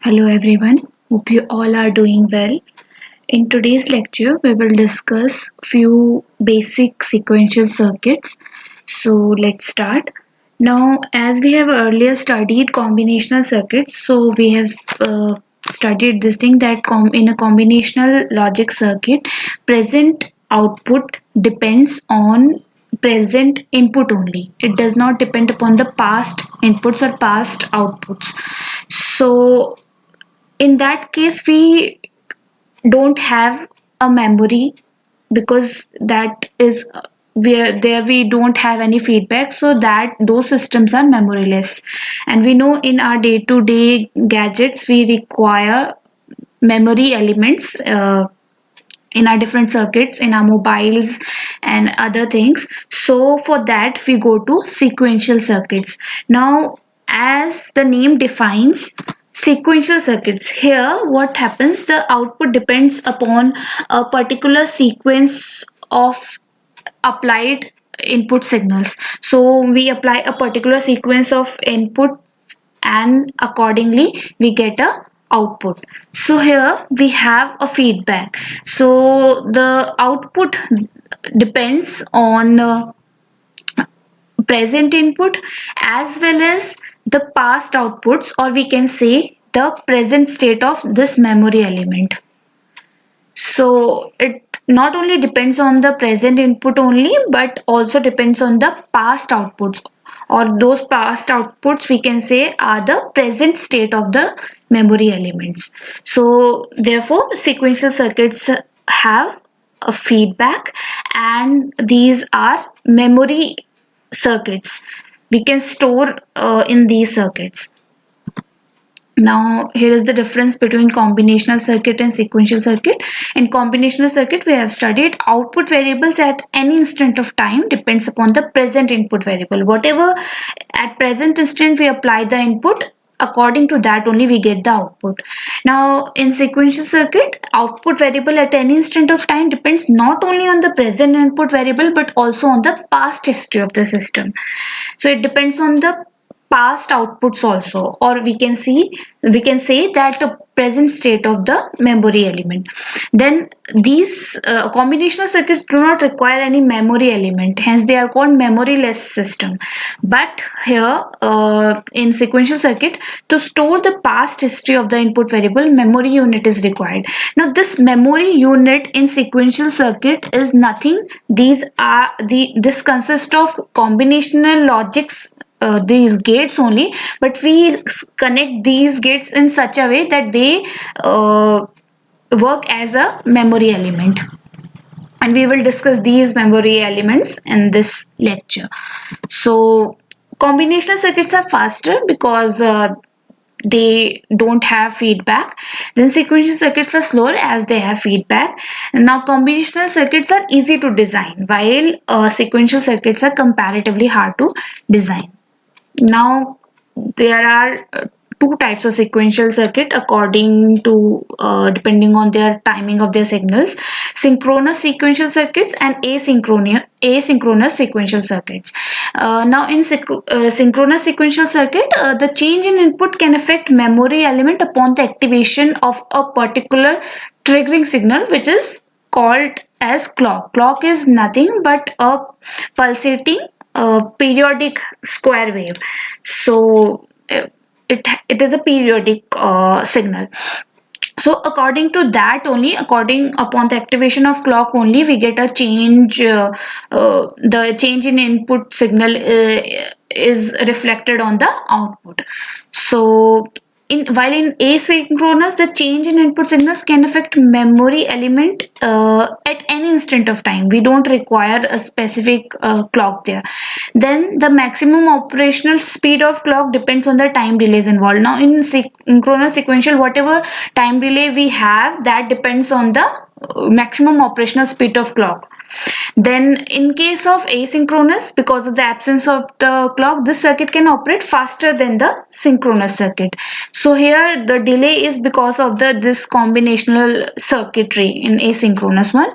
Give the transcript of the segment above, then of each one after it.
Hello everyone, hope you all are doing well. In today's lecture, we will discuss few basic sequential circuits. So let's start. Now, as we have earlier studied combinational circuits, so we have studied this thing that in a combinational logic circuit, present output depends on present input only. It does not depend upon the past inputs or past outputs. So in that case we don't have a memory because that is where there we don't have any feedback, so that those systems are memoryless. And we know in our day to day gadgets we require memory elements in our different circuits in our mobiles and other things. So for that we go to sequential circuits. Now, as the name defines, sequential circuits, here what happens, the output depends upon a particular sequence of applied input signals. So we apply a particular sequence of input and accordingly we get a output. So here we have a feedback. So the output depends on the present input as well as the past outputs, or we can say the present state of this memory element. So it not only depends on the present input only, but also depends on the past outputs, or those past outputs we can say are the present state of the memory elements. So therefore sequential circuits have a feedback, and these are memory circuits. We can store in these circuits. Now, here is the difference between combinational circuit and sequential circuit. In combinational circuit, we have studied output variables at any instant of time depends upon the present input variable. Whatever at present instant we apply the input, according to that only we get the output. Now, in sequential circuit, output variable at any instant of time depends not only on the present input variable but also on the past history of the system. So it depends on the past outputs also, or we can say that the present state of the memory element. Then these combinational circuits do not require any memory element, hence they are called memoryless system. But here in sequential circuit, to store the past history of the input variable, memory unit is required. Now this memory unit in sequential circuit is nothing. This consists of combinational logics, these gates only, but we connect these gates in such a way that they uh, work as a memory element, and we will discuss these memory elements in this lecture. So combinational circuits are faster because they don't have feedback. Then sequential circuits are slower as they have feedback. And now combinational circuits are easy to design, while sequential circuits are comparatively hard to design. Now, there are two types of sequential circuit according to depending on their timing of their signals: synchronous sequential circuits and asynchronous sequential circuits. Now, in synchronous sequential circuit, the change in input can affect memory element upon the activation of a particular triggering signal, which is called as clock. Clock is nothing but a pulsating periodic square wave. So it is a periodic signal. So according to that only, according upon the activation of clock only, we get a change. The change in input signal is reflected on the output. So while in asynchronous, the change in input signals can affect memory element at any instant of time. We don't require a specific clock there. Then the maximum operational speed of clock depends on the time delays involved. Now in synchronous sequential, whatever time delay we have, that depends on the maximum operational speed of clock. Then in case of asynchronous, because of the absence of the clock, this circuit can operate faster than the synchronous circuit. So here the delay is because of the this combinational circuitry in asynchronous one,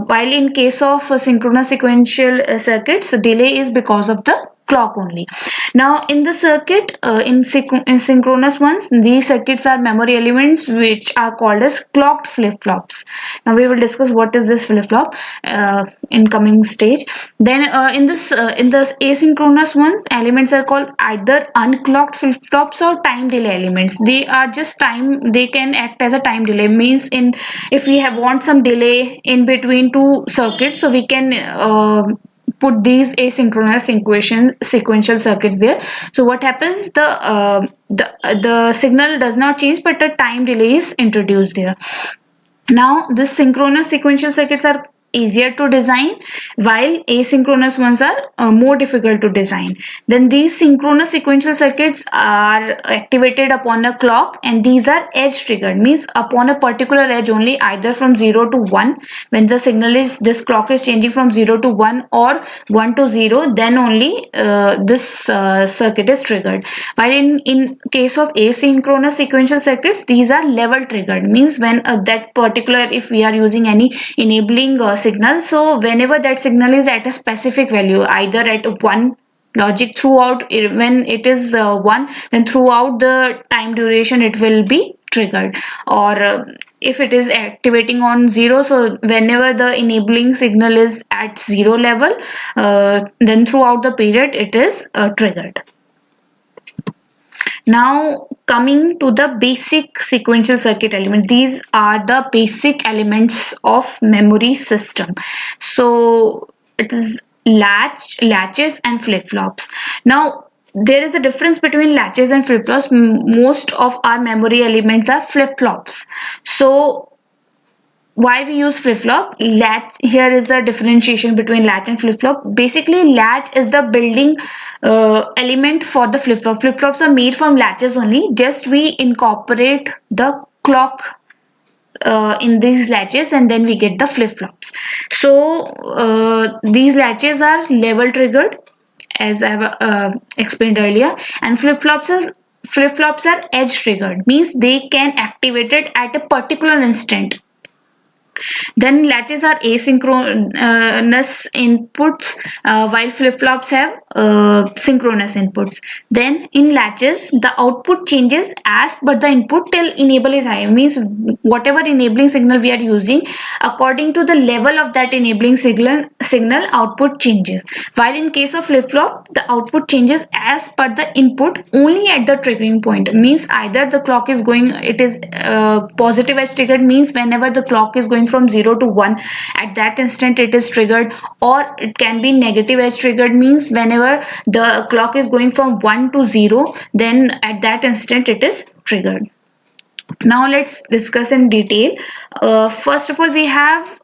while in case of synchronous sequential circuits, the delay is because of the clock only. Now in the circuit, in synchronous ones, these circuits are memory elements which are called as clocked flip-flops. Now we will discuss what is this flip-flop in coming stage. Then in the asynchronous ones, elements are called either unclocked flip-flops or time delay elements. They are just time, they can act as a time delay. Means in, if we have want some delay in between two circuits, so we can put these asynchronous sequential circuits there. So what happens, the signal does not change, but a time delay is introduced there. Now this synchronous sequential circuits are easier to design, while asynchronous ones are more difficult to design. Then these synchronous sequential circuits are activated upon a clock, and these are edge triggered, means upon a particular edge only, either from 0 to 1, when the signal is, this clock is changing from 0 to 1 or 1 to 0, then only this circuit is triggered. While in case of asynchronous sequential circuits, these are level triggered, means when that particular, if we are using any enabling signal, so whenever that signal is at a specific value, either at 1 logic throughout, when it is 1, then throughout the time duration it will be triggered. Or if it is activating on 0, so whenever the enabling signal is at 0 level, then throughout the period it is triggered. Now coming to the basic sequential circuit element, these are the basic elements of memory system. So it is latches and flip-flops. Now there is a difference between latches and flip-flops. Most of our memory elements are flip-flops. So why we use flip-flop? Latch, here is the differentiation between latch and flip-flop. Basically latch is the building element for the flip-flop. Flip-flops are made from latches only, just we incorporate the clock in these latches, and then we get the flip-flops. So these latches are level triggered, as I have explained earlier, and flip-flops are edge triggered, means they can activate it at a particular instant. Then latches are asynchronous inputs, while flip-flops have synchronous inputs. Then in latches, the output changes as per the input till enable is high. Means whatever enabling signal we are using, according to the level of that enabling signal output changes. While in case of flip-flop, the output changes as per the input only at the triggering point. Means either the clock is going, it is positive as triggered, means whenever the clock is going from 0 to 1, at that instant it is triggered, or it can be negative as triggered, means whenever the clock is going from 1 to 0, then at that instant it is triggered. Now let's discuss in detail. First of all, we have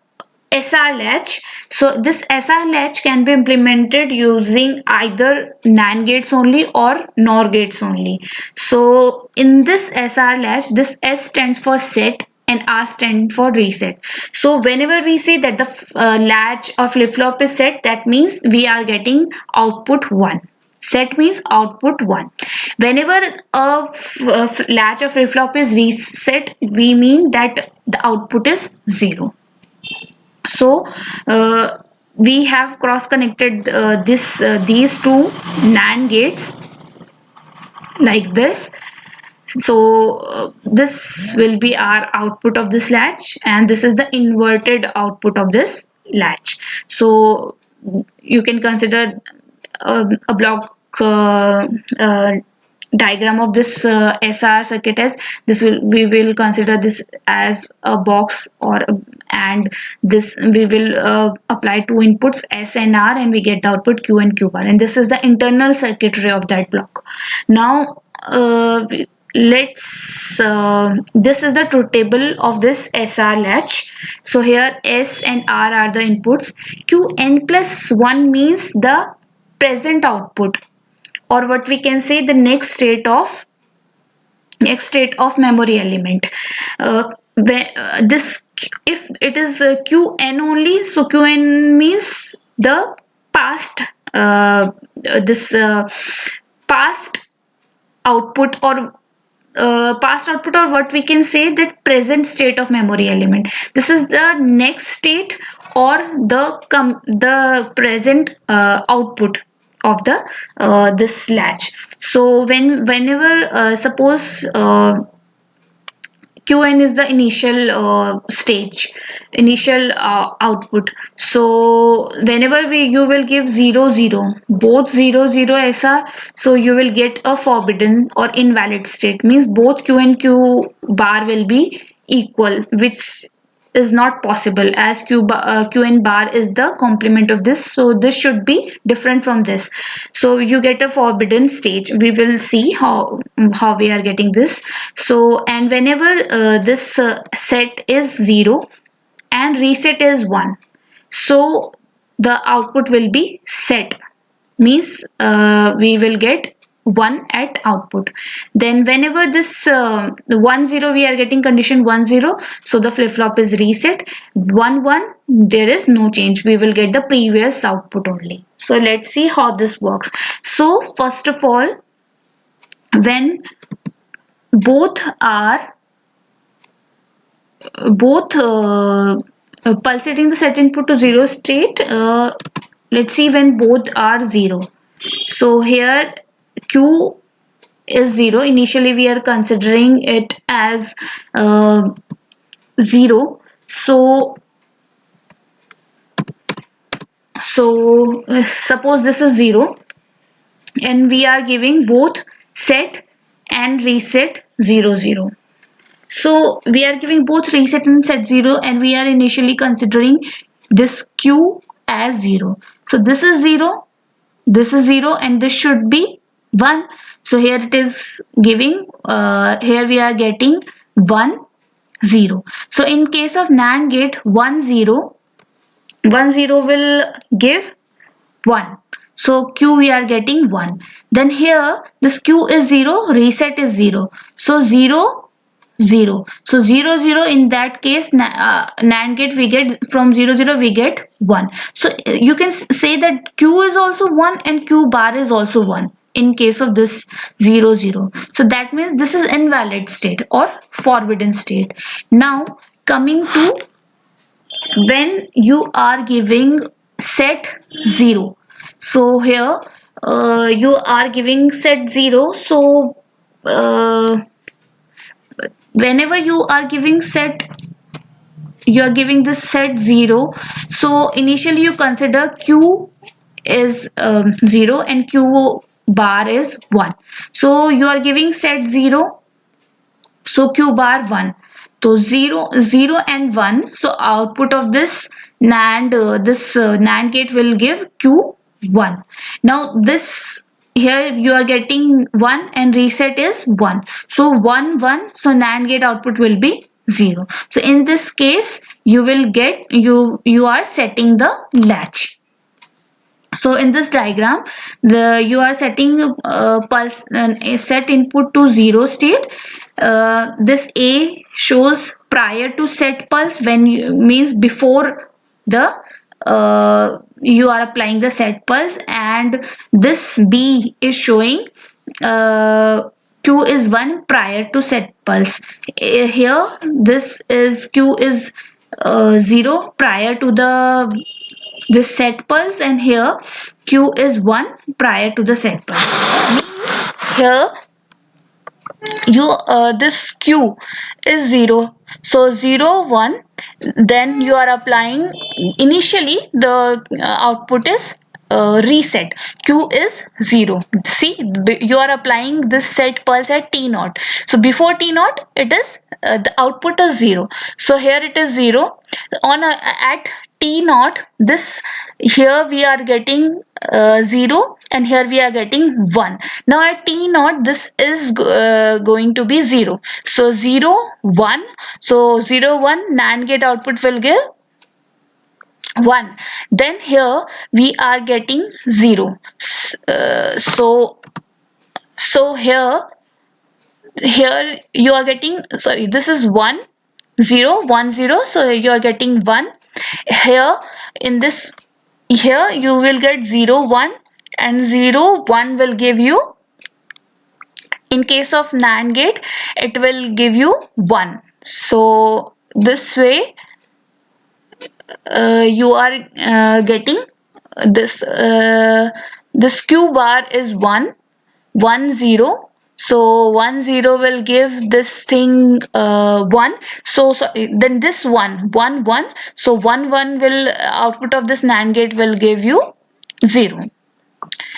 SR latch. So this SR latch can be implemented using either NAND gates only or NOR gates only. So in this SR latch, this S stands for set and R stands for reset. So whenever we say that the latch or flip-flop is set, that means we are getting output 1. Set means output 1. Whenever a latch or flip-flop is reset, we mean that the output is 0. So we have cross connected these two NAND gates like this. So this will be our output of this latch, and this is the inverted output of this latch. So you can consider a block diagram of this SR circuit as this. We will consider this as a box, and this we will apply two inputs S and R, and we get the output Q and Q bar, and this is the internal circuitry of that block. Now let's this is the truth table of this SR latch. So here S and R are the inputs. Qn plus 1 means the present output, or what we can say, the next state of memory element. This, if it is Qn only, so Qn means the past past output, or what we can say, that present state of memory element. This is the next state, or the present output of the this latch. So whenever suppose Qn is the initial stage, initial output. So whenever you will give 0 0, both 0 0 ऐसा, so you will get a forbidden or invalid state. Means both Q and Q bar will be equal, which is not possible, as Qn bar is the complement of this, so this should be different from this. So you get a forbidden stage. We will see how we are getting this. So and whenever this set is 0 and reset is 1, so the output will be set. Means we will get 1 at output. Then whenever this 1 0, we are getting condition 1 0, so the flip flop is reset. 1 1, there is no change, we will get the previous output only. So let's see how this works. So first of all, when both are both pulsating the set input to 0 state, let's see when both are 0. So here Q is 0. Initially we are considering it as 0. So suppose this is 0 and we are giving both set and reset 0 0. So we are giving both reset and set 0, and we are initially considering this Q as 0. So this is 0, this is 0, and this should be 1. So here it is giving, here we are getting 1 0. So in case of NAND gate, 1 0, 1 0 will give 1. So Q we are getting 1. Then here this Q is 0, reset is 0. So 0 0. So 0 0, in that case NAND gate we get from 0 0 we get 1. So you can say that Q is also 1 and Q bar is also 1 in case of this 0 0. So that means this is invalid state or forbidden state. Now coming to when you are giving set 0. So here you are giving set 0. So whenever you are giving set, you are giving this set 0. So initially you consider Q is 0 and Q bar is 1. So you are giving set 0, so Q bar 1. So 0 0 and 1, so output of this NAND gate will give Q 1. Now this, here you are getting 1 and reset is 1. So 1 1, so NAND gate output will be 0. So in this case you will get, you are setting the latch. So in this diagram, you are setting pulse set input to 0 state. This A shows prior to set pulse, when means before the you are applying the set pulse, and this B is showing Q is 1 prior to set pulse. Here this is Q is 0 prior to the this set pulse, and here Q is 1 prior to the set pulse. Means here you this Q is 0, so 0 1, then you are applying, initially the output is reset. Q is 0. See, you are applying this set pulse at T naught. So before T naught it is the output is 0. So here it is 0 on at T naught. This, here we are getting 0 and here we are getting 1. Now at T naught this is going to be 0. So 0 1, so 0 1, NAND gate output will give 1. Then here we are getting 0. So here you are getting, sorry, this is 1 0 1 0, so you are getting 1. Here in this, here you will get 0 1, and 0 1 will give you, in case of NAND gate it will give you 1. So this way you are getting this this q bar is 1 1 0. So 1 0 will give this thing 1. So then this 1 1 1. So 1 1 will output of this NAND gate will give you 0.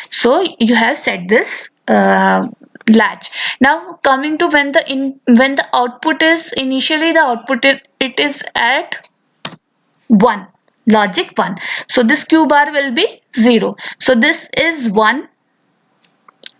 So you have set this latch. Now coming to when the output is initially the output it is at 1, logic 1. So this q bar will be 0. So this is 1,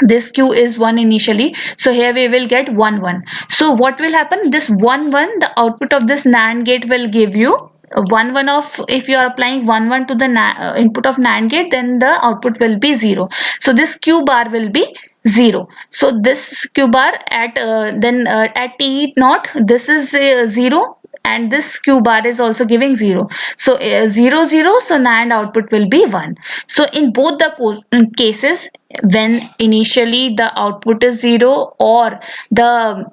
this q is 1 initially, so here we will get 1 1. So what will happen, this 1 1, the output of this NAND gate will give you 1 1 of, if you are applying 1 1 to the input of NAND gate, then the output will be 0. So this q bar will be 0. So this q bar at at t naught, this is 0, and this q bar is also giving 0. So 0 0, so NAND output will be 1. So in both the cases, when initially the output is 0 or the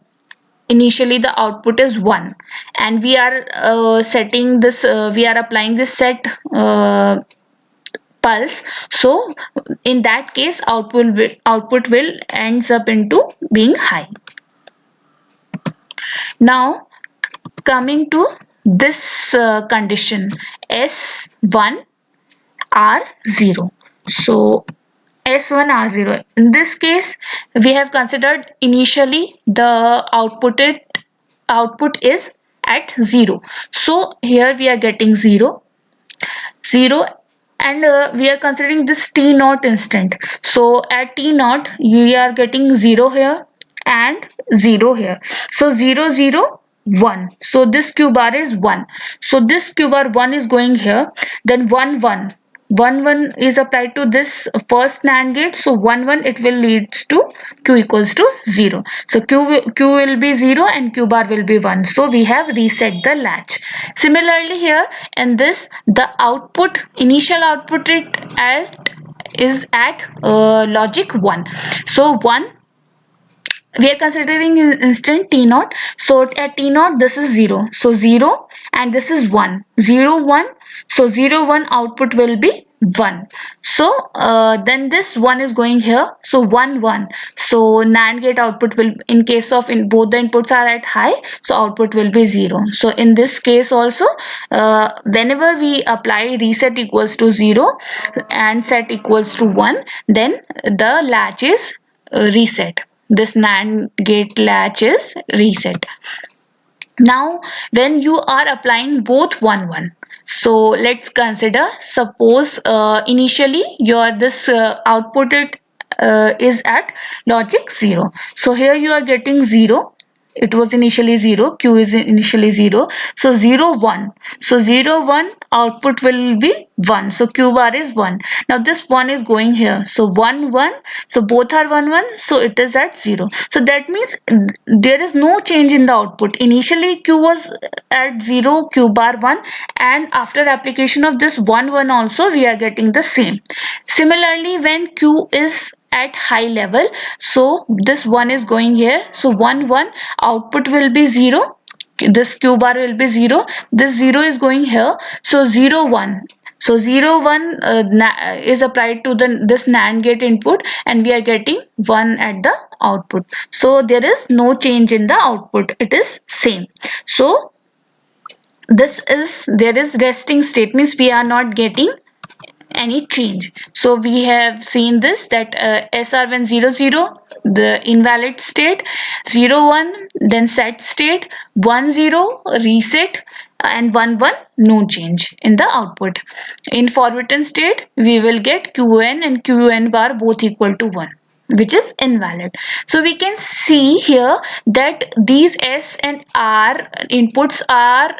initially the output is 1, and we are setting this we are applying this set pulse, so in that case output will ends up into being high. Now coming to this condition S1 R0. So S1 R0. In this case, we have considered initially the output is at 0. So here we are getting 0 0, and we are considering this t naught instant. So at t naught you are getting 0 here and 0 here. So 0 0 1. So this q bar is 1. So this q bar 1 is going here. Then 1 1. 1 1 is applied to this first NAND gate. So 1 1 it will leads to q equals to 0. So q will be 0 and q bar will be 1. So we have reset the latch. Similarly here in this, the output, initial output it as is at logic 1. So 1, we are considering instant t naught. So at t naught this is 0. So 0 and this is 1 0 1. So 0 1 output will be 1. So then this 1 is going here. So 1 1. So NAND gate output will, in case of in both the inputs are at high, so output will be 0. So in this case also, whenever we apply reset equals to 0 and set equals to 1, then the latch is reset. This NAND gate latch is reset. Now when you are applying both 1 1, so let's consider, suppose initially your this output is at logic 0. So here you are getting 0, it was initially 0, q is initially 0. So 0 1. So 0 1 output will be 1. So q bar is 1. Now this 1 is going here. So 1 1. So both are 1 1. So it is at 0. So that means there is no change in the output. Initially q was at 0, q bar 1, and after application of this 1 1 also we are getting the same. Similarly when q is at high level, so this 1 is going here. So 1 1 output will be 0, this q bar will be 0, this 0 is going here. So 0 1. So 0 1 is applied to this NAND gate input, and we are getting 1 at the output. So there is no change in the output, it is same. So this is, there is resting state, means we are not getting any change. So we have seen this, that SR when 0 0, the invalid state, 0 1 then set state, 1 0 reset, and 1 1 no change in the output. In forwarding state we will get qn and qn bar both equal to 1, which is invalid. So we can see here that these S and R inputs are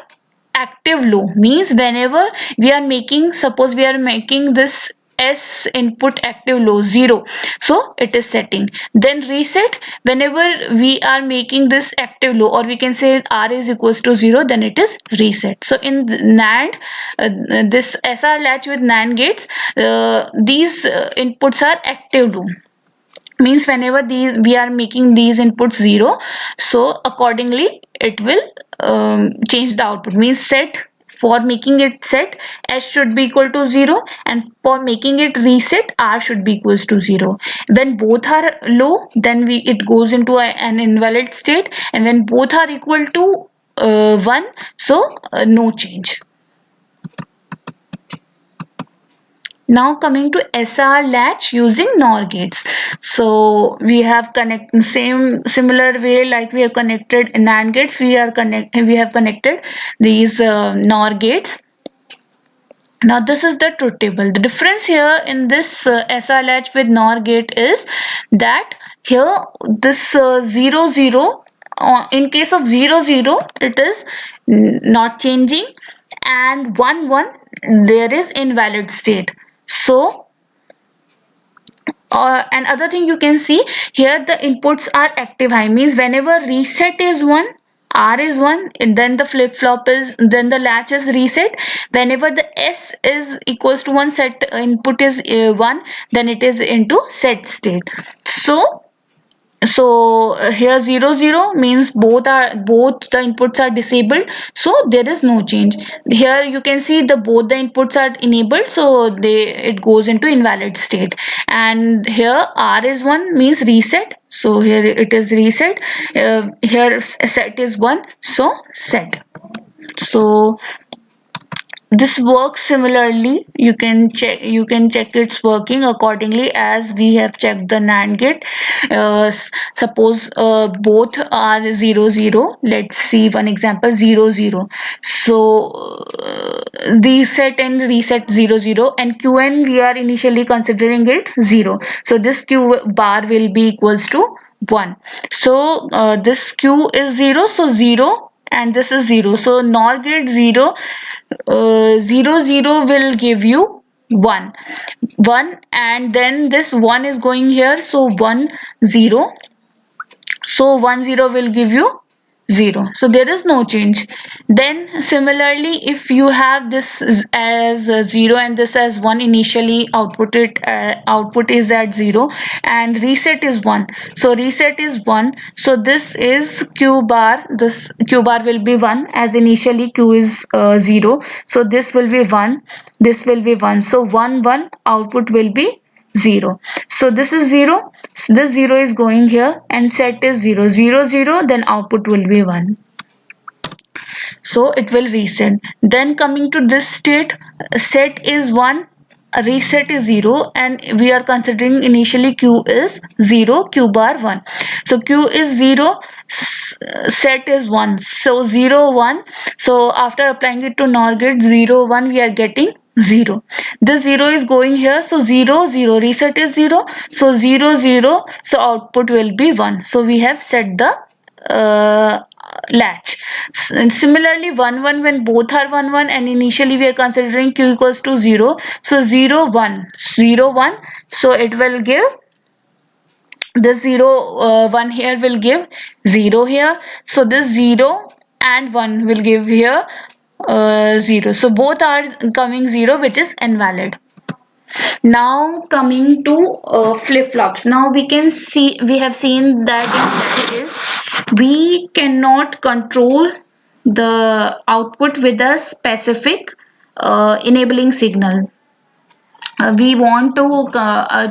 active low, means whenever we are making, suppose we are making this S input active low 0, so it is setting. Then reset, whenever we are making this active low, or we can say R is equals to 0, then it is reset. So in NAND, this SR latch with NAND gates, these inputs are active low, means whenever these we are making these inputs 0, so accordingly it will change the output, means set For making it set, S should be equal to 0, and for making it reset, R should be equals to 0. When both are low, then it goes into an invalid state, and when both are equal to 1, so no change. Now coming to SR latch using NOR gates. So we have similar way like we have connected NAND gates. We have connected these NOR gates. Now this is the truth table. The difference here in this SR latch with NOR gate is that here this 0 0, in case of 0 0 it is not changing, and 1 1 there is invalid state. So another thing you can see here, the inputs are active high, means whenever reset is 1, R is 1, and then the then the latch is reset. Whenever the S is equals to 1, set input is 1, then it is into set state. So here 0 0 means both the inputs are disabled, so there is no change. Here you can see both the inputs are enabled, so it goes into invalid state. And here R is 1 means reset, so here it is reset. Here set is 1, so set. So this works similarly. You can check it's working accordingly as we have checked the NAND gate. Suppose both are 0 0. Let's see one example, 0 0. So reset and reset 0 0, and Qn we are initially considering it 0. So this Q bar will be equals to 1. So this Q is 0, so 0, and this is 0. So NOR gate 0, 0 0 will give you 1 1, and then this 1 is going here, so 1 0, so 1 0 will give you 0, so there is no change. Then similarly, if you have this as 0 and this as 1, initially output is at 0, and reset is 1, so reset is 1, so this is q bar, this q bar will be 1 as initially q is 0, so this will be 1, this will be 1, so 1 1 output will be 0. So this is 0, this 0 is going here, and set is 0 0 0, then output will be 1, so it will reset. Then coming to this state, set is 1, reset is 0, and we are considering initially q is 0, q bar 1, so q is 0, set is 1, so 0 1, so after applying it to NOR gate 0 1 we are getting 0. This 0 is going here, so 0 0, reset is 0, so 0 0, so output will be 1, so we have set the latch. And similarly 1 1, when both are 1 1, and initially we are considering q equals to 0, so 0 1 0 1, so it will give the 0 1 here will give 0 here, so this 0 and 1 will give here 0, so both are coming 0, which is invalid. Now coming to flip-flops. Now we have seen that in practice we cannot control the output with a specific enabling signal. We want to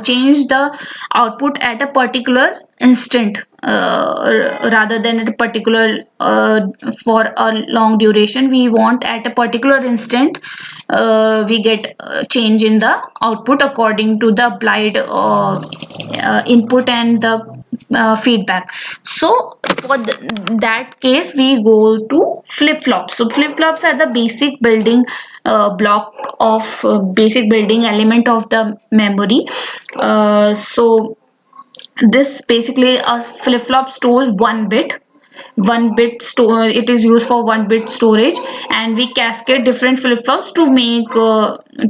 change the output at a particular instant, rather than at a particular for a long duration. We want at a particular instant we get change in the output according to the applied input and the feedback. So for that case we go to flip-flops. So flip-flops are the basic building block of basic building element of the memory. So this basically a flip-flop stores 1 bit store, it is used for 1 bit storage, and we cascade different flip-flops to make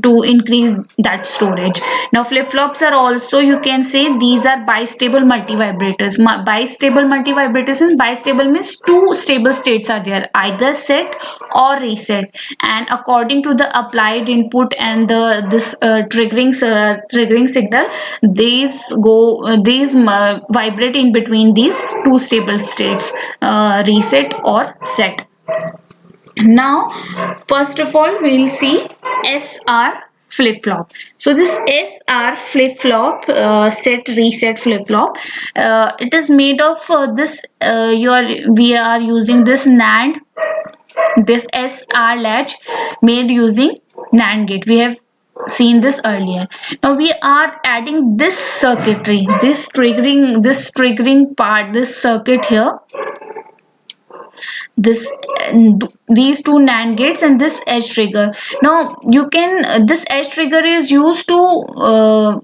to increase that storage. Now flip-flops are also, you can say, these are bistable multivibrators. Bistable multivibrators is, bistable means two stable states are there, either set or reset, and according to the applied input and the this triggering signal, these vibrate in between these two stable states, reset or set. Now, first of all, we'll see SR flip-flop. So this SR flip-flop, set reset flip-flop, it is made of this. We are using this NAND, this SR latch made using NAND gate. We have seen this earlier. Now we are adding this circuitry, this triggering part, this circuit here, this these two NAND gates and this edge trigger. Now you can this edge trigger is used to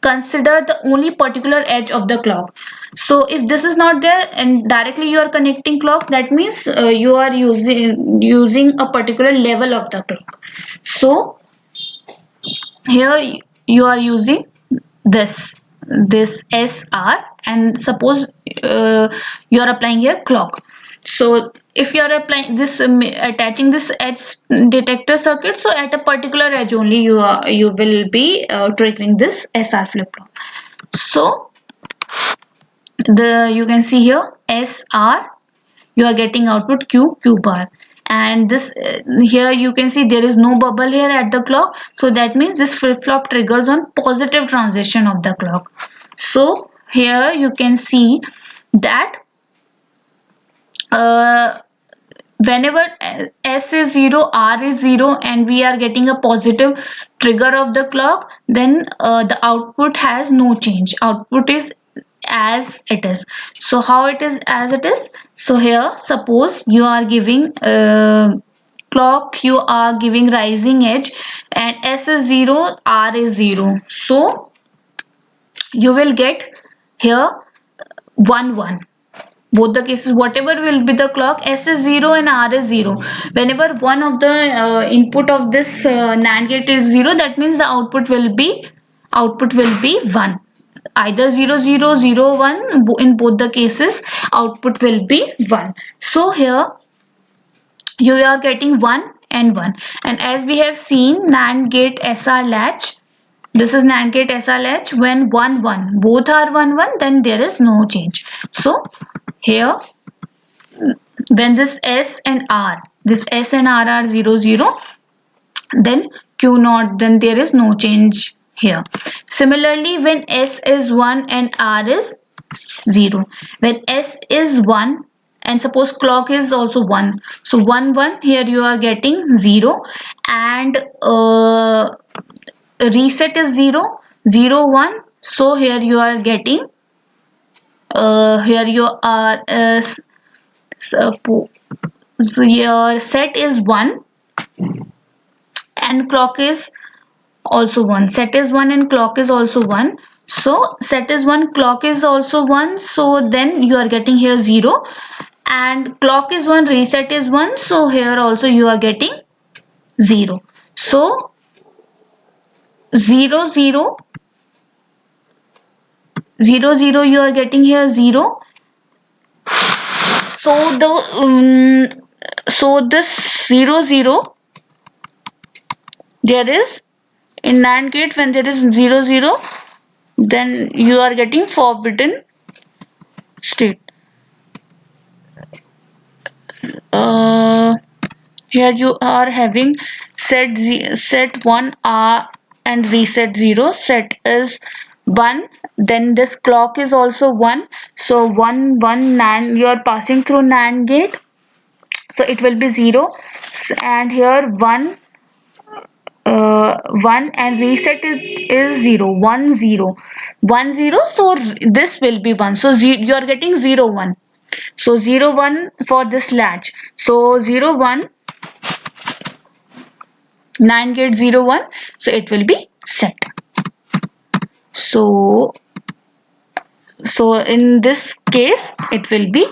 consider the only particular edge of the clock. So if this is not there and directly you are connecting clock, that means you are using a particular level of the clock. So here you are using this SR, and suppose you are applying here clock. So if you are applying this attaching this edge detector circuit, so at a particular edge only you will be triggering this SR flip flop. So the you can see here SR, you are getting output Q bar, and this here you can see there is no bubble here at the clock, so that means this flip flop triggers on positive transition of the clock. So here you can see that uh, whenever S is 0, R is 0, and we are getting a positive trigger of the clock, then the output has no change. Output is as it is. So how it is as it is? So here suppose you are giving clock, you are giving rising edge, and S is 0, R is 0. So you will get here 1 1. Both the cases, whatever will be the clock, S is 0 and R is 0. Whenever one of the input of this NAND gate is 0, that means the output will be 1. Either 0 0 0 1, in both the cases output will be 1. So here you are getting 1 and 1, and as we have seen NAND gate SR latch, this is NAND gate SR latch, when 1 1 both are 1 1, then there is no change. So here when this S and R are 0 0, then Q naught, then there is no change here. Similarly, when S is 1 and R is 0, when S is 1 and suppose clock is also 1, so 1 1, here you are getting 0, and reset is 0 0 1, so here you are getting here you are so your set is 1 and clock is also 1. Set is 1 and clock is also 1. So set is 1, clock is also 1. So then you are getting here 0, and clock is 1, reset is 1. So here also you are getting 0. So 0 0 0 0 you are getting here 0. So this 0 0, there is in NAND gate, when there is 0 0, then you are getting forbidden state. Uh, Here you are having set 1 R and reset 0. Set is 1, then this clock is also 1. So 1 1 NAND, you are passing through NAND gate, so it will be 0, and here 1 1 and reset is 0 1 0 1 0, so this will be 1, so you are getting 0 1. So 0 1 for this latch, so 0 1 9 gate 0 1, so it will be set. So in this case it will be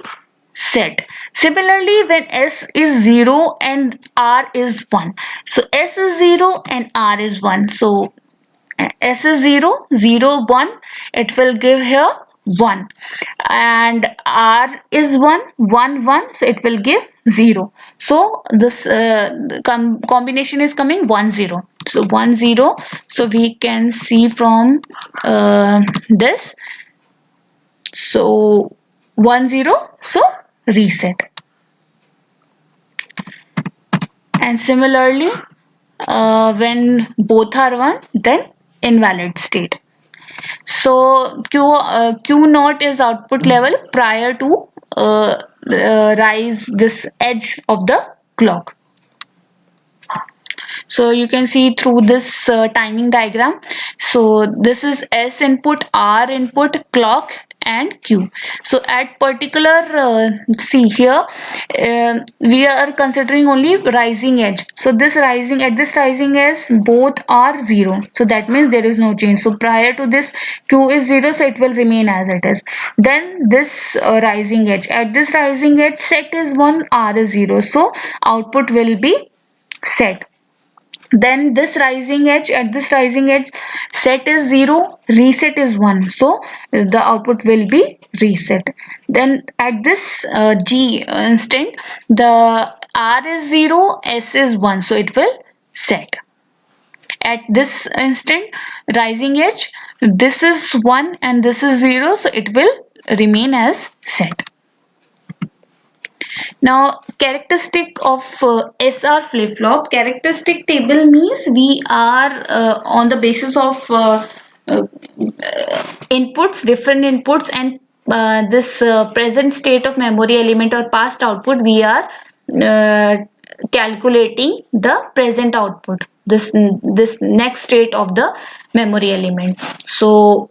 set. Similarly, when S is 0 and R is 1, so S is 0 and R is 1, so S is 0 0 1, it will give here 1, and R is 1 1 1, so it will give 0. So this combination is coming 1 0. So 1 0, so we can see from this, so 1 0, so reset. And similarly, when both are 1, then invalid state. So Q naught is output level prior to rise this edge of the clock. So you can see through this timing diagram. So this is S input, R input, clock and Q. So at particular see here we are considering only rising edge. So this rising edge both are 0. So that means there is no change. So prior to this Q is 0, so it will remain as it is. Then this rising edge, at this rising edge set is 1, R is 0. So output will be set. Then this rising edge, at this rising edge set is 0, reset is 1, so the output will be reset. Then at this G instant, the R is 0, S is 1, so it will set. At this instant rising edge, this is 1 and this is 0, so it will remain as set. Now, characteristic of SR flip-flop. Characteristic table means we are on the basis of inputs, different inputs, and this present state of memory element or past output. We are uh, calculating the present output. This next state of the memory element. So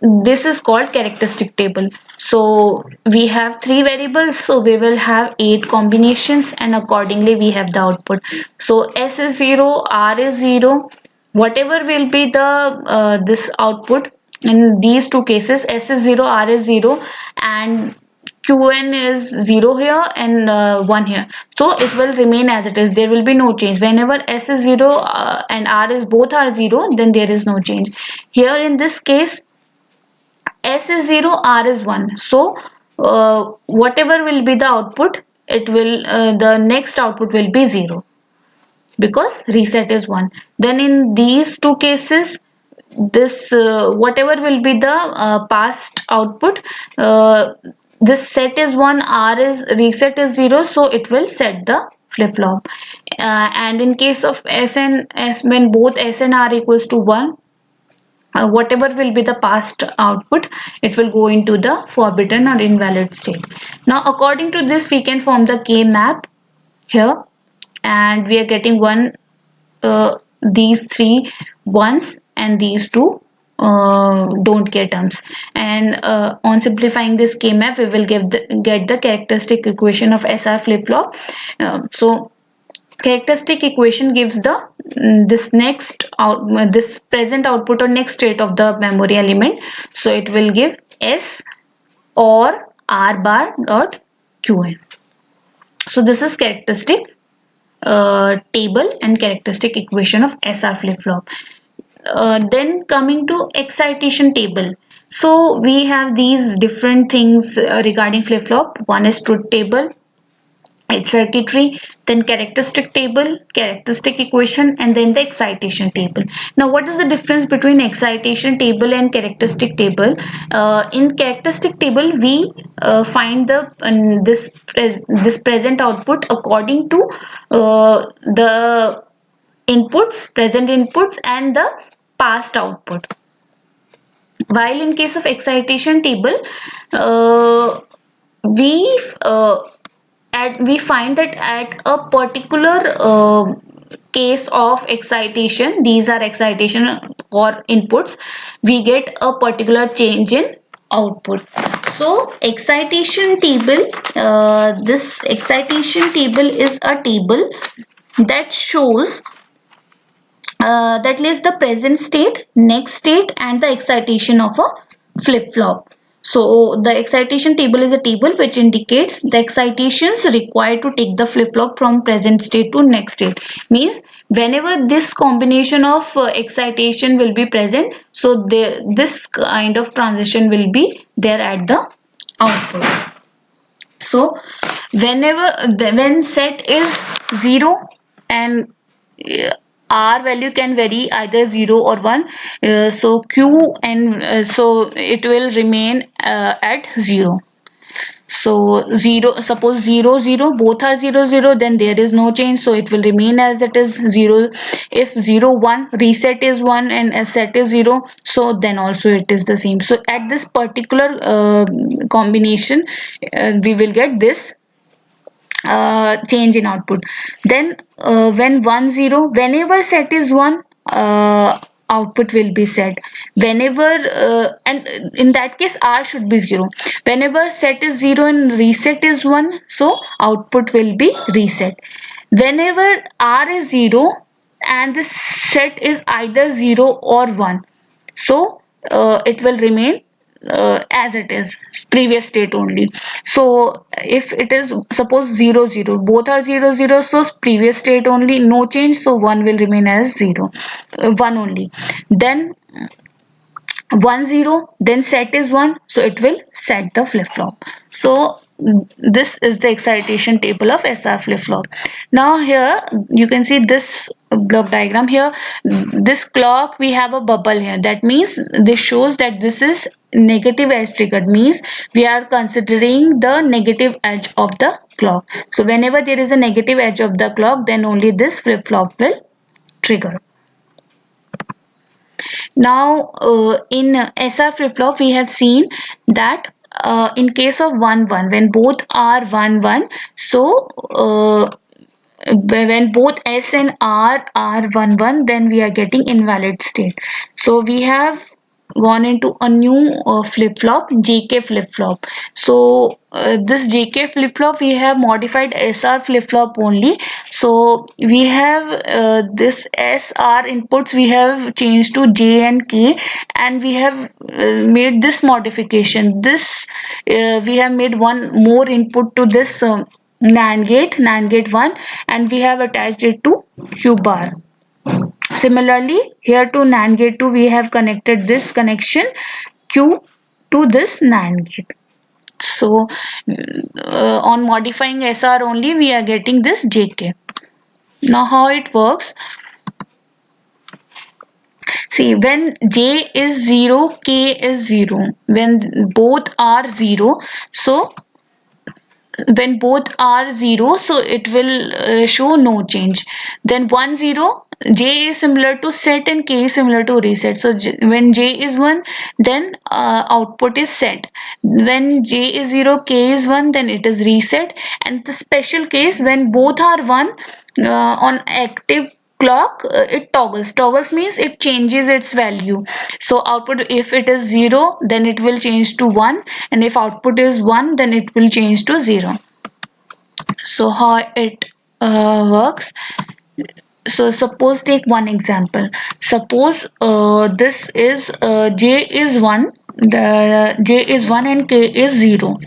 this is called characteristic table. So we have 3 variables, so we will have 8 combinations and accordingly we have the output. So S is 0, R is 0, whatever will be the this output in these two cases. S is 0, R is 0 and Qn is 0 here and 1 here, so it will remain as it is. There will be no change. Whenever S is 0 and R is both are 0, then there is no change. Here in this case S is 0, R is 1. So whatever will be the output, it will the next output will be 0 because reset is 1. Then in these two cases, this whatever will be the past output, this set is 1, R is reset is 0, so it will set the flip flop. And in case of S and S, when both S and R equals to 1, whatever will be the past output, it will go into the forbidden or invalid state. Now according to this we can form the K map here, and we are getting these 3 ones and these 2 don't care terms. And on simplifying this K map we will get the characteristic equation of SR flip flop. So characteristic equation gives the this next out this present output or next state of the memory element. So it will give S or R bar dot Qn. So this is characteristic table and characteristic equation of SR flip flop. Then coming to excitation table. So we have these different things regarding flip flop. One is truth table, its circuitry, then characteristic table, characteristic equation, and then the excitation table. Now what is the difference between excitation table and characteristic table? In characteristic table we find the this present output according to the inputs, present inputs, and the past output. While in case of excitation table, uh, we we find that at a particular case of excitation, these are excitation or inputs, we get a particular change in output. So excitation table, this excitation table is a table that shows that lists the present state, next state, and the excitation of a flip-flop. So the excitation table is a table which indicates the excitations required to take the flip-flop from present state to next state. Means whenever this combination of excitation will be present, so this kind of transition will be there at the output. So when set is 0 and R value can vary either 0 or 1, so Q and so it will remain at 0. So 0, suppose 0 0, both are 0 0, then there is no change, so it will remain as it is 0. If 0 1, reset is 1 and a set is 0, so then also it is the same. So at this particular combination, we will get this change in output. Then when 1 0, whenever set is 1, output will be set. Whenever and in that case r should be 0. Whenever set is 0 and reset is 1, so output will be reset. Whenever r is 0 and the set is either 0 or 1, so it will remain as it is, previous state only. So if it is suppose 0 0, both are 0 0, so previous state only, no change, so 1 will remain as 0, 1 only. Then 1 0, then set is 1, so it will set the flip flop. So this is the excitation table of SR flip flop. Now here you can see this block diagram. Here this clock, we have a bubble here, that means this shows that this is negative edge triggered, means we are considering the negative edge of the clock. So whenever there is a negative edge of the clock, then only this flip flop will trigger. Now, in SR flip flop, we have seen that in case of 1 1, when both are 1 1, so when both S and R are 1 1, then we are getting invalid state. So we have gone into a new flip flop, JK flip flop. So this JK flip flop, we have modified SR flip flop only. So we have this SR inputs, we have changed to J and K, and we have made this modification. This we have made one more input to this NAND gate 1, and we have attached it to Q bar. Similarly, here to NAND gate 2, we have connected this connection Q to this NAND gate. So on modifying SR only, we are getting this JK. Now how it works? See, when J is 0, K is 0. When both are 0, so when both are 0, so it will show no change. Then 1 0, J is similar to set and K is similar to reset. So when J is 1, then output is set. When J is 0, K is 1, then it is reset. And the special case, when both are 1 on active clock, it toggles means it changes its value. So output, if it is 0, then it will change to 1, and if output is 1, then it will change to 0. So how it works? So suppose take one example. Suppose this is J is 1, the J is 1 and K is 0.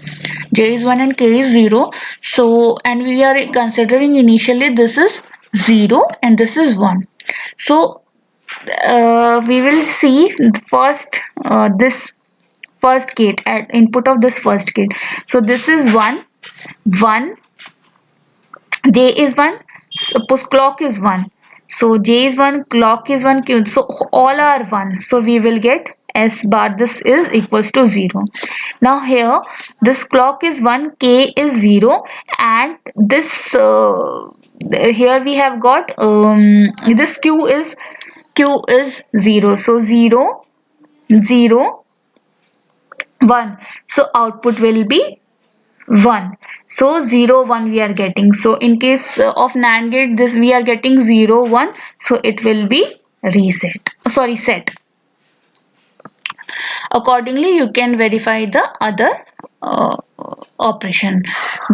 J is 1 and K is 0. So, and we are considering initially this is 0 and this is 1. So we will see first this first gate at input of this first gate. So this is 1 1, J is 1, suppose clock is 1. So J is 1, clock is 1, Q. So all are 1. So we will get S bar, this is equals to 0. Now here this clock is 1, K is 0, and this here we have got this Q is 0. So 0 0 1. So output will be 1. So 0 1 we are getting. So in case of NAND gate, this we are getting 0 1, so it will be reset, sorry, set. Accordingly you can verify the other operation.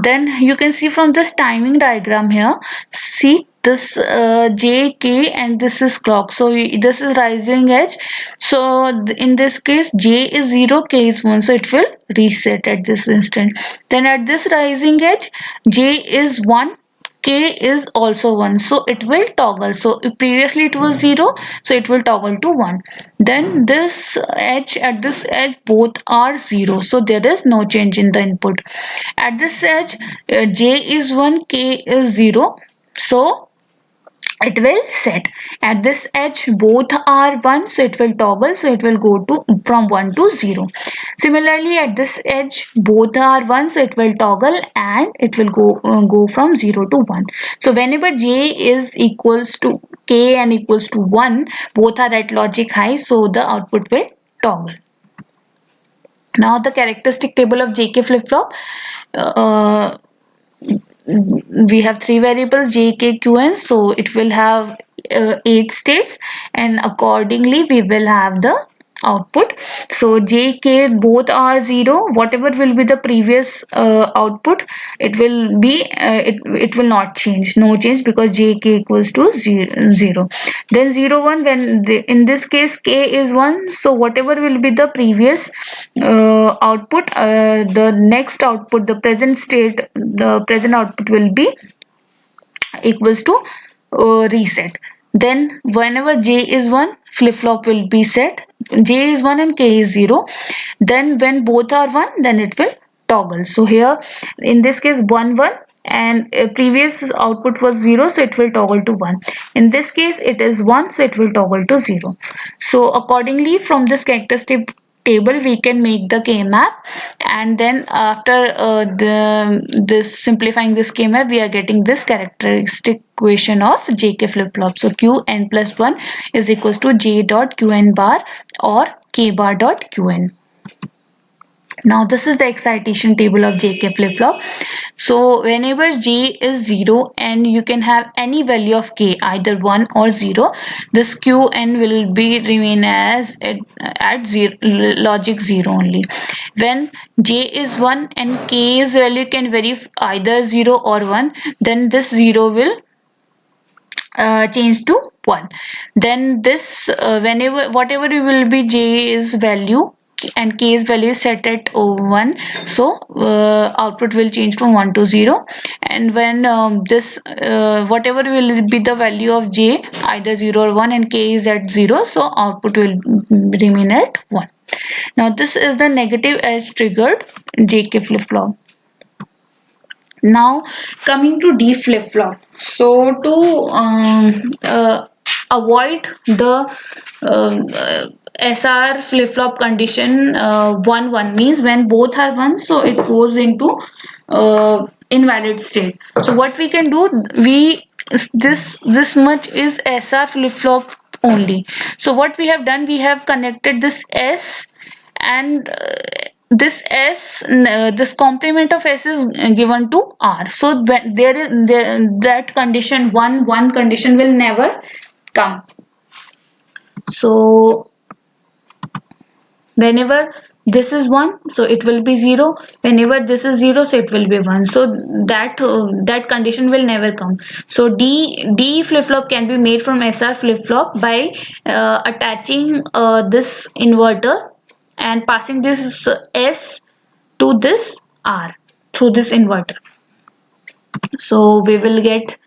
Then you can see from this timing diagram here, see this J, K, and this is clock. So this is rising edge. So in this case J is 0, K is 1, so it will reset at this instant. Then at this rising edge, J is 1, K is also 1, so it will toggle. So if previously it was 0, so it will toggle to 1. Then this edge, at this edge both are 0, so there is no change in the input. At this edge J is 1, K is 0, so it will set. At this edge both are 1, so it will toggle, so it will go to from 1 to 0. Similarly at this edge both are 1, so it will toggle and it will go from 0 to 1. So whenever j is equals to k and equals to 1, both are at logic high, so the output will toggle. Now the characteristic table of jk flip flop, uh, we have three variables j, k, q, n, so it will have 8 states, and accordingly we will have the output. So j, k both are 0. Whatever will be the previous output, it will be it will not change, no change, because j, k equals to 0. Then 0 1, when in this case k is 1, so whatever will be the previous output, the next output, the present state, the present output will be equals to reset. Then whenever j is 1, flip flop will be set. J is 1 and k is 0. Then when both are 1, then it will toggle. So here in this case 1 1, and previous output was 0, so it will toggle to 1. In this case it is 1, so it will toggle to 0. So accordingly from this characteristic table we can make the k map, and then after this simplifying this k map, we are getting this characteristic equation of jk flip flop. So q n plus 1 is equals to j dot q n bar or k bar dot q n. Now this is the excitation table of jk flip flop. So whenever j is 0 and you can have any value of k, either 1 or 0, this qn will be remain as at zero, logic 0 only. When j is 1 and k's value can vary either 0 or 1, then this 0 will change to 1. Then this whenever whatever will be j's value and k's value is set at 1, so output will change from 1 to 0. And when this whatever will be the value of j, either 0 or 1, and k is at 0, so output will remain at 1. Now this is the negative edge triggered jk flip flop. Now coming to D flip flop. So to avoid the SR flip flop condition, 1 1 means when both are 1, so it goes into invalid state. So what we can do, we this much is SR flip flop only. So what we have done, we have connected this S, and this complement of s is given to r. So when that condition 1 1 condition will never come. So whenever this is 1, so it will be 0. Whenever this is 0, so it will be 1. So that condition will never come. So d flip flop can be made from sr flip flop by attaching this inverter and passing this s to this r through this inverter. So we will get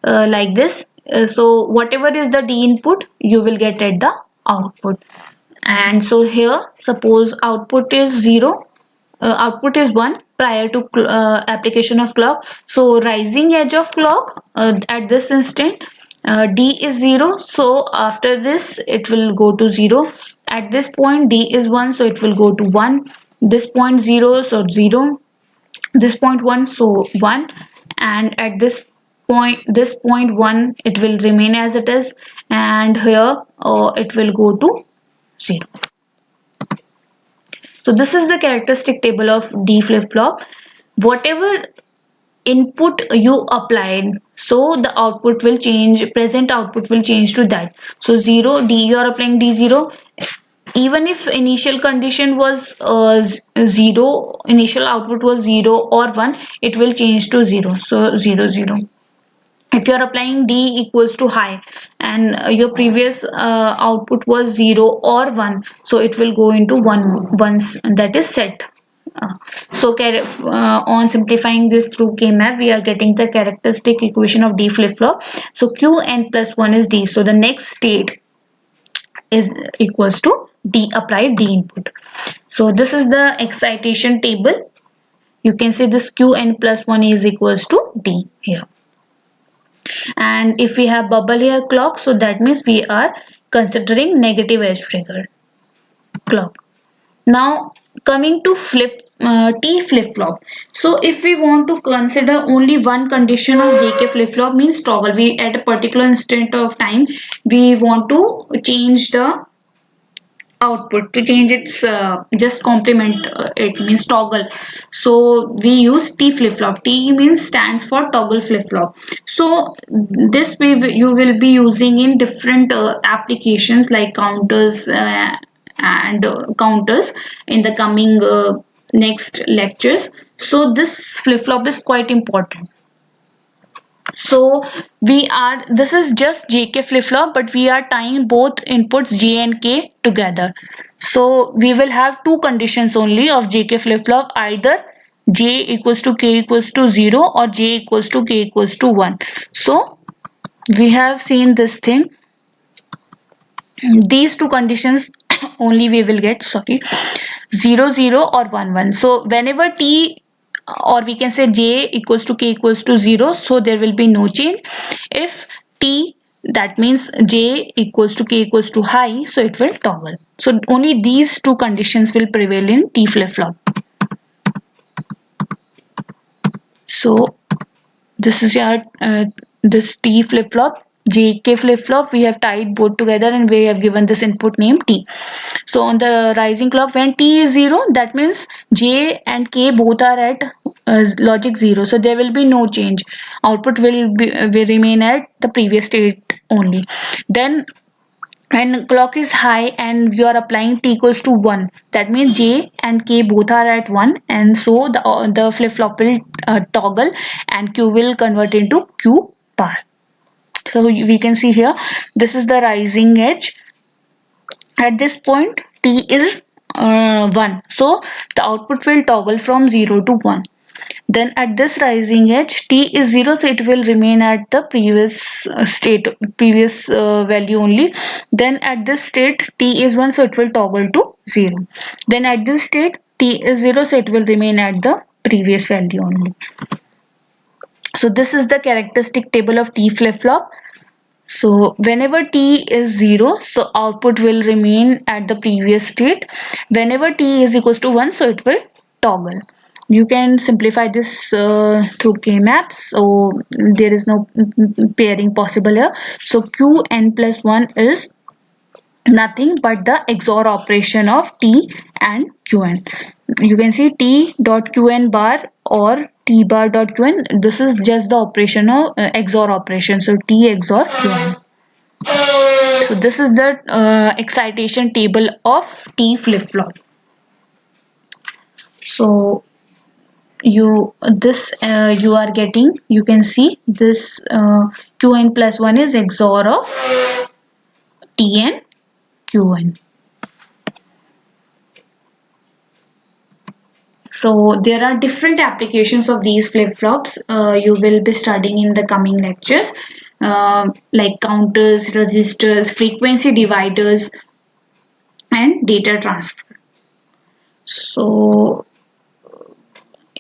like this. So whatever is the d input, you will get at the output. And so here suppose output is 0, output is 1 prior to application of clock. So rising edge of clock at this instant, d is 0, so after this it will go to 0. At this point d is 1, so it will go to 1. This point 0, so 0. This point 1, so 1. And at this point 1, it will remain as it is, and here it will go to 0. So this is the characteristic table of D flip flop. Whatever input you applied, so the output will change, present output will change to that. So 0 D, you are applying D0. Even if initial condition was 0, initial output was 0 or 1, it will change to 0. So 0 0. If you are applying d equals to high and your previous output was 0 or 1, so it will go into 1 once that is set. So on simplifying this through K-map, we are getting the characteristic equation of D flip-flop. So Qn plus 1 is D. So the next state is equals to D applied D input. So this is the excitation table. You can see this Qn plus 1 is equals to D here. and if we have bubble here clock, so that means we are considering negative edge trigger clock. Now coming to T flip flop. So if we want to consider only one condition of JK flip flop, means toggle, we at a particular instant of time we want to change the output, to change its just complement it, means toggle. So we use T flip flop. T means stands for toggle flip flop. So this you will be using in different applications like counters and counters in the coming next lectures. So this flip flop is quite important. So this is just JK flip flop, but we are tying both inputs J and K together. So we will have two conditions only of JK flip flop, either J equals to K equals to 0 or J equals to K equals to 1. So we have seen this thing. These two conditions only we will get, sorry, 0 0 or 1 1. So whenever T, or we can say J equals to K equals to 0, so there will be no change. If T, that means J equals to K equals to high, so it will toggle. So only these two conditions will prevail in T flip flop. So this is your this T flip flop. JK flip flop, we have tied both together and we have given this input name T. So on the rising clock, when T is 0, that means J and K both are at logic 0. So there will be no change. Output will remain at the previous state only. Then when clock is high and you are applying T equals to 1, that means J and K both are at 1, and so the flip flop will toggle and Q will convert into Q bar. So we can see here, this is the rising edge. At this point T is 1, so the output will toggle from 0 to 1. Then at this rising edge T is 0, so it will remain at the previous previous value only. Then at this state T is 1, so it will toggle to 0. Then at this state T is 0, so it will remain at the previous value only. So this is the characteristic table of T flip flop. So whenever T is 0, so output will remain at the previous state. Whenever T is equals to 1, so it will toggle. You can simplify this through K-map. So there is no pairing possible here. So Qn plus 1 is nothing but the XOR operation of T and Qn. You can see T dot Qn bar or T bar dot Qn. This is just the operation of XOR operation. So T XOR Qn. So this is the excitation table of T flip flop. So you are getting, you can see this Qn plus 1 is XOR of T and Qn. So there are different applications of these flip-flops you will be studying in the coming lectures, like counters, registers, frequency dividers, and data transfer. So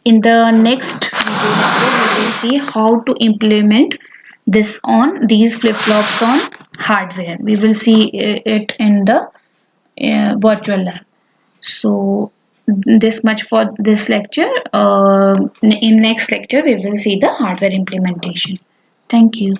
in the next video lecture, we will see how to implement this on these flip-flops on hardware. We will see it in the virtual lab. So this much for this lecture. In next lecture we will see the hardware implementation. Thank you.